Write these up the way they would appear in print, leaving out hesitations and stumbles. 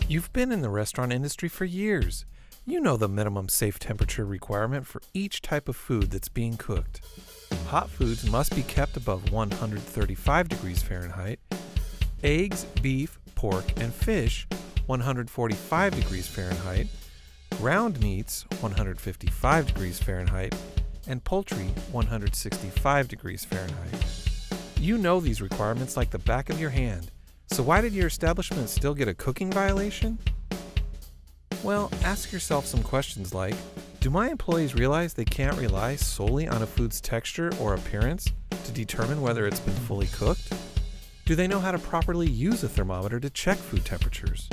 You've been in the restaurant industry for years. You know the minimum safe temperature requirement for each type of food that's being cooked. Hot foods must be kept above 135 degrees Fahrenheit. Eggs, beef, pork, and fish, 145 degrees Fahrenheit. Ground meats, 155 degrees Fahrenheit. And poultry, 165 degrees Fahrenheit. You know these requirements like the back of your hand. So why did your establishment still get a cooking violation? Well, ask yourself some questions like, do my employees realize they can't rely solely on a food's texture or appearance to determine whether it's been fully cooked? Do they know how to properly use a thermometer to check food temperatures?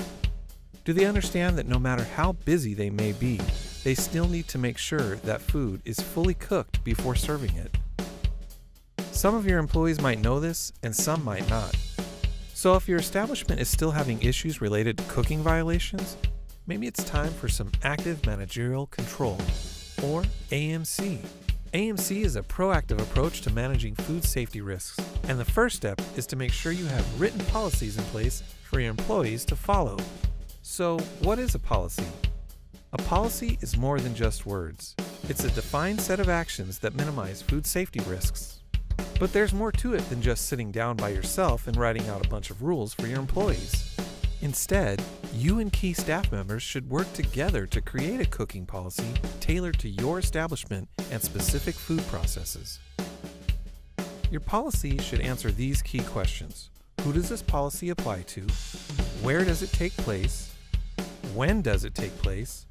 Do they understand that no matter how busy they may be, they still need to make sure that food is fully cooked before serving it? Some of your employees might know this, and some might not. So if your establishment is still having issues related to cooking violations, maybe it's time for some active managerial control, or AMC. AMC is a proactive approach to managing food safety risks, and the first step is to make sure you have written policies in place for your employees to follow. So, what is a policy? A policy is more than just words. It's a defined set of actions that minimize food safety risks. But there's more to it than just sitting down by yourself and writing out a bunch of rules for your employees. Instead, you and key staff members should work together to create a cooking policy tailored to your establishment and specific food processes. Your policy should answer these key questions. Who does this policy apply to? Where does it take place? When does it take place?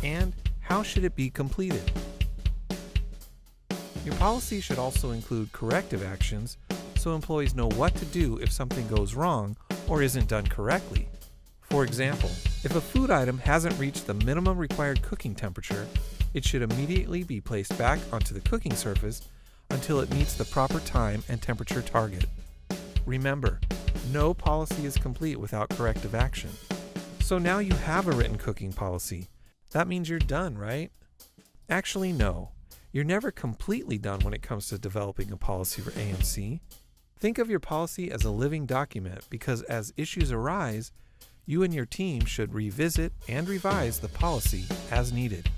And how should it be completed? Your policy should also include corrective actions so employees know what to do if something goes wrong or isn't done correctly. For example, if a food item hasn't reached the minimum required cooking temperature, it should immediately be placed back onto the cooking surface until it meets the proper time and temperature target. Remember, no policy is complete without corrective action. So now you have a written cooking policy. That means you're done, right? Actually, no. You're never completely done when it comes to developing a policy for AMC. Think of your policy as a living document because as issues arise, you and your team should revisit and revise the policy as needed.